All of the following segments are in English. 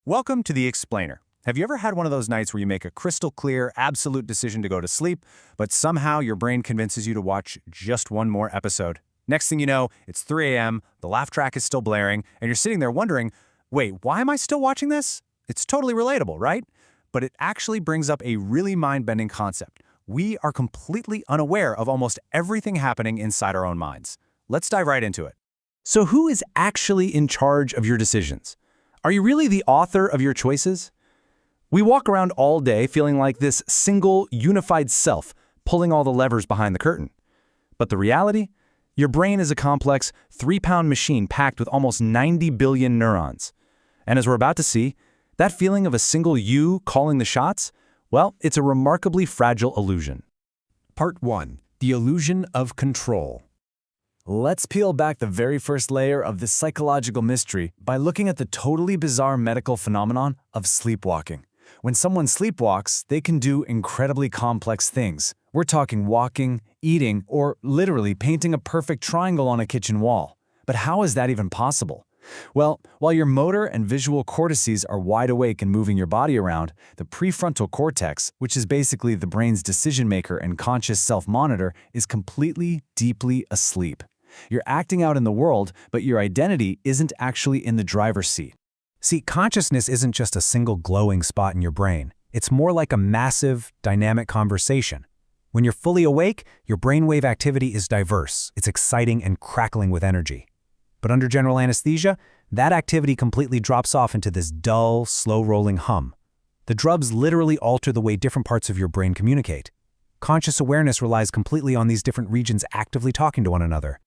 Welcome to The Explainer. Have you ever had one of those nights where you make a crystal clear, absolute decision to go to sleep, but somehow your brain convinces you to watch just one more episode? Next thing you know, it's 3 a.m., the laugh track is still blaring, and you're sitting there wondering, wait, why am I still watching this? It's totally relatable, right? But it actually brings up a really mind-bending concept. We are completely unaware of almost everything happening inside our own minds. Let's dive right into it. So who is actually in charge of your decisions? Are you really the author of your choices? We walk around all day feeling like this single, unified self, pulling all the levers behind the curtain. But the reality? Your brain is a complex, 3-pound machine packed with almost 90 billion neurons. And as we're about to see, that feeling of a single you calling the shots, well, it's a remarkably fragile illusion. Part 1. The Illusion of Control. Let's peel back the very first layer of this psychological mystery by looking at the totally bizarre medical phenomenon of sleepwalking. When someone sleepwalks, they can do incredibly complex things. We're talking walking, eating, or literally painting a perfect triangle on a kitchen wall. But how is that even possible? Well, while your motor and visual cortices are wide awake and moving your body around, the prefrontal cortex, which is basically the brain's decision-maker and conscious self-monitor, is completely, deeply asleep. You're acting out in the world, but your identity isn't actually in the driver's seat. See, consciousness isn't just a single glowing spot in your brain. It's more like a massive, dynamic conversation. When you're fully awake, your brainwave activity is diverse. It's exciting and crackling with energy. But under general anesthesia, that activity completely drops off into this dull, slow-rolling hum. The drugs literally alter the way different parts of your brain communicate. Conscious awareness relies completely on these different regions actively talking to one another.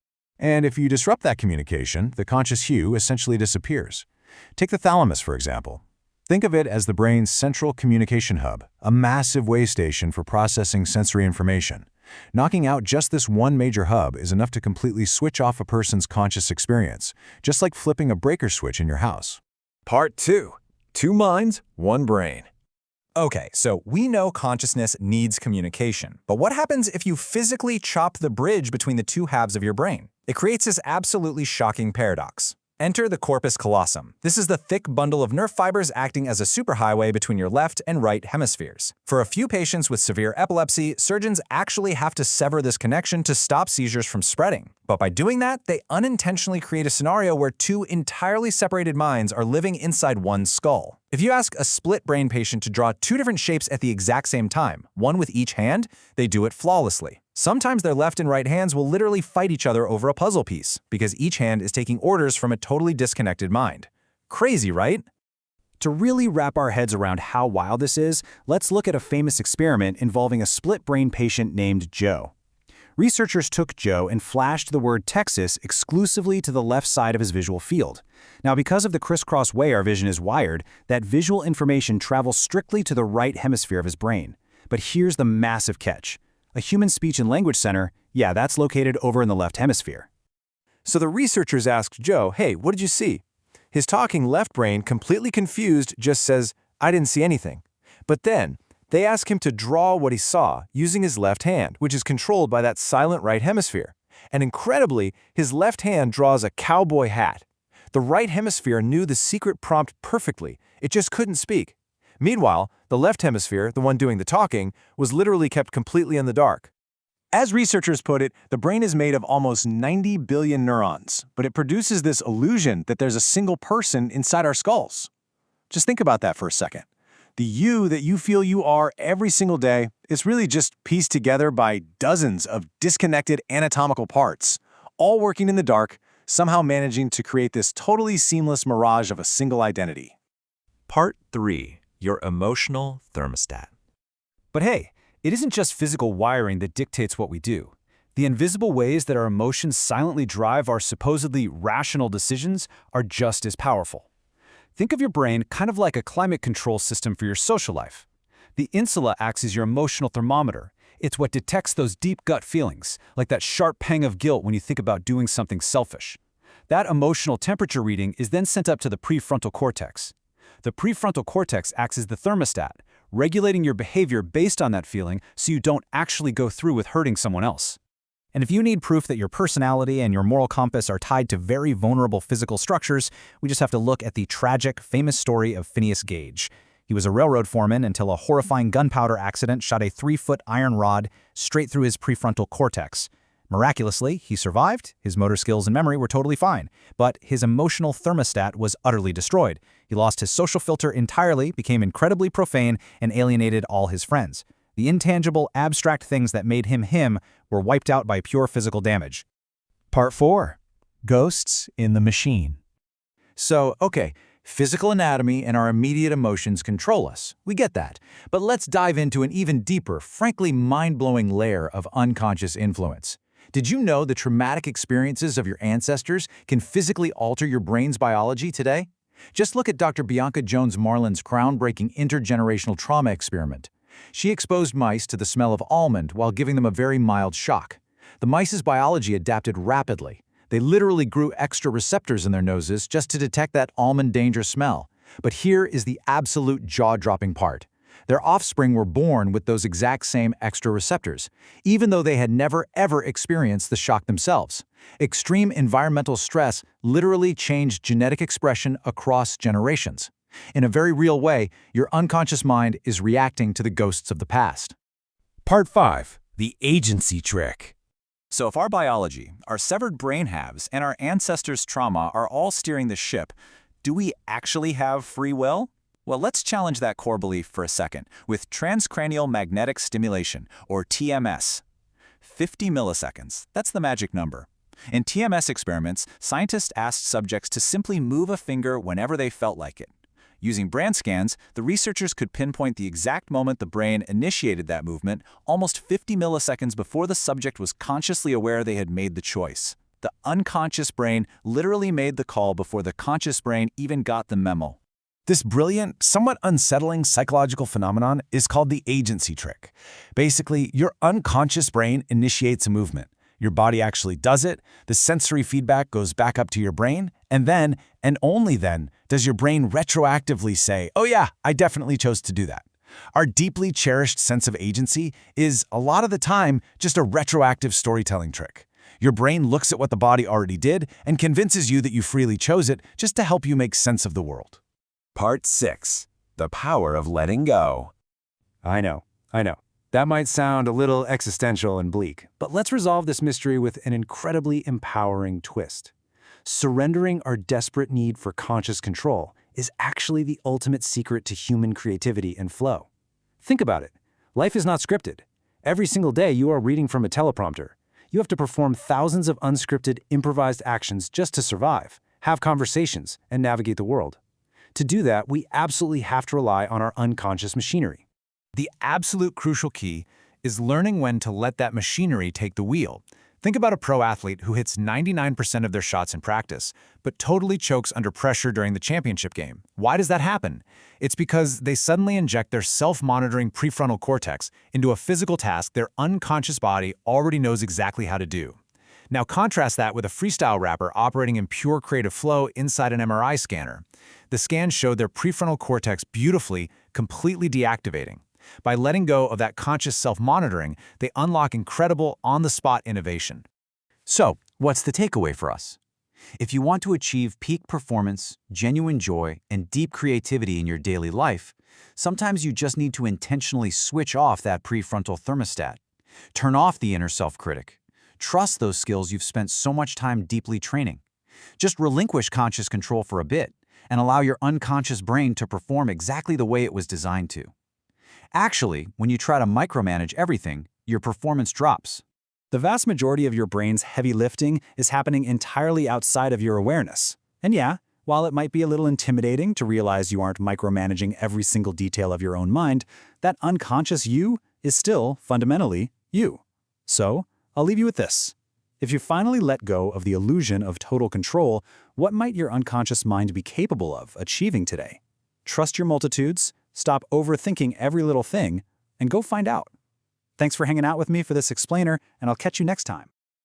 And if you disrupt that communication, the conscious hue essentially disappears. Take the thalamus, for example. Think of it as the brain's central communication hub, a massive way station for processing sensory information. Knocking out just this one major hub is enough to completely switch off a person's conscious experience, just like flipping a breaker switch in your house. Part 2. 2 minds, 1 brain. Okay, so we know consciousness needs communication, but what happens if you physically chop the bridge between the two halves of your brain? It creates this absolutely shocking paradox. Enter the corpus callosum. This is the thick bundle of nerve fibers acting as a superhighway between your left and right hemispheres. For a few patients with severe epilepsy, surgeons actually have to sever this connection to stop seizures from spreading. But by doing that, they unintentionally create a scenario where 2 entirely separated minds are living inside one skull. If you ask a split-brain patient to draw 2 different shapes at the exact same time, one with each hand, they do it flawlessly. Sometimes their left and right hands will literally fight each other over a puzzle piece, because each hand is taking orders from a totally disconnected mind. Crazy, right? To really wrap our heads around how wild this is, let's look at a famous experiment involving a split-brain patient named Joe. Researchers took Joe and flashed the word Texas exclusively to the left side of his visual field. Now, because of the crisscross way our vision is wired, that visual information travels strictly to the right hemisphere of his brain. But here's the massive catch. A human speech and language center, yeah, that's located over in the left hemisphere. So the researchers asked Joe, hey, what did you see? His talking left brain, completely confused, just says, I didn't see anything. But then, they ask him to draw what he saw using his left hand, which is controlled by that silent right hemisphere. And incredibly, his left hand draws a cowboy hat. The right hemisphere knew the secret prompt perfectly, it just couldn't speak. Meanwhile, the left hemisphere, the one doing the talking, was literally kept completely in the dark. As researchers put it, the brain is made of almost 90 billion neurons, but it produces this illusion that there's a single person inside our skulls. Just think about that for a second. The you that you feel you are every single day is really just pieced together by dozens of disconnected anatomical parts, all working in the dark, somehow managing to create this totally seamless mirage of a single identity. Part 3. Your emotional thermostat. But hey, it isn't just physical wiring that dictates what we do. The invisible ways that our emotions silently drive our supposedly rational decisions are just as powerful. Think of your brain kind of like a climate control system for your social life. The insula acts as your emotional thermometer. It's what detects those deep gut feelings, like that sharp pang of guilt when you think about doing something selfish. That emotional temperature reading is then sent up to the prefrontal cortex. The prefrontal cortex acts as the thermostat, regulating your behavior based on that feeling so you don't actually go through with hurting someone else. And if you need proof that your personality and your moral compass are tied to very vulnerable physical structures, we just have to look at the tragic, famous story of Phineas Gage. He was a railroad foreman until a horrifying gunpowder accident shot a 3-foot iron rod straight through his prefrontal cortex. Miraculously, he survived, his motor skills and memory were totally fine, but his emotional thermostat was utterly destroyed. He lost his social filter entirely, became incredibly profane, and alienated all his friends. The intangible, abstract things that made him him were wiped out by pure physical damage. Part 4. Ghosts in the Machine. So, okay, physical anatomy and our immediate emotions control us. We get that. But let's dive into an even deeper, frankly mind-blowing layer of unconscious influence. Did you know the traumatic experiences of your ancestors can physically alter your brain's biology today? Just look at Dr. Bianca Jones-Marlin's groundbreaking intergenerational trauma experiment. She exposed mice to the smell of almond while giving them a very mild shock. The mice's biology adapted rapidly. They literally grew extra receptors in their noses just to detect that almond danger smell. But here is the absolute jaw-dropping part. Their offspring were born with those exact same extra receptors, even though they had never ever experienced the shock themselves. Extreme environmental stress literally changed genetic expression across generations. In a very real way, your unconscious mind is reacting to the ghosts of the past. Part 5. The Agency Trick. So if our biology, our severed brain halves, and our ancestors' trauma are all steering the ship, do we actually have free will? Well, let's challenge that core belief for a second with transcranial magnetic stimulation, or TMS. 50 milliseconds, that's the magic number. In TMS experiments, scientists asked subjects to simply move a finger whenever they felt like it. Using brain scans, the researchers could pinpoint the exact moment the brain initiated that movement, almost 50 milliseconds before the subject was consciously aware they had made the choice. The unconscious brain literally made the call before the conscious brain even got the memo. This brilliant, somewhat unsettling psychological phenomenon is called the agency trick. Basically, your unconscious brain initiates a movement. Your body actually does it, the sensory feedback goes back up to your brain, and then, and only then, does your brain retroactively say, oh yeah, I definitely chose to do that. Our deeply cherished sense of agency is, a lot of the time, just a retroactive storytelling trick. Your brain looks at what the body already did and convinces you that you freely chose it just to help you make sense of the world. Part 6. The Power of Letting Go. I know. That might sound a little existential and bleak, but let's resolve this mystery with an incredibly empowering twist. Surrendering our desperate need for conscious control is actually the ultimate secret to human creativity and flow. Think about it. Life is not scripted. Every single day you are reading from a teleprompter. You have to perform thousands of unscripted, improvised actions just to survive, have conversations, and navigate the world. To do that, we absolutely have to rely on our unconscious machinery. The absolute crucial key is learning when to let that machinery take the wheel. Think about a pro athlete who hits 99% of their shots in practice, but totally chokes under pressure during the championship game. Why does that happen? It's because they suddenly inject their self-monitoring prefrontal cortex into a physical task their unconscious body already knows exactly how to do. Now contrast that with a freestyle rapper operating in pure creative flow inside an MRI scanner. The scan showed their prefrontal cortex beautifully, completely deactivating. By letting go of that conscious self-monitoring, they unlock incredible, on-the-spot innovation. So, what's the takeaway for us? If you want to achieve peak performance, genuine joy, and deep creativity in your daily life, sometimes you just need to intentionally switch off that prefrontal thermostat. Turn off the inner self-critic. Trust those skills you've spent so much time deeply training. Just relinquish conscious control for a bit and allow your unconscious brain to perform exactly the way it was designed to. Actually, when you try to micromanage everything, your performance drops. The vast majority of your brain's heavy lifting is happening entirely outside of your awareness. And yeah, while it might be a little intimidating to realize you aren't micromanaging every single detail of your own mind, that unconscious you is still fundamentally you. So, I'll leave you with this. If you finally let go of the illusion of total control, what might your unconscious mind be capable of achieving today? Trust your multitudes, stop overthinking every little thing, and go find out. Thanks for hanging out with me for this explainer, and I'll catch you next time.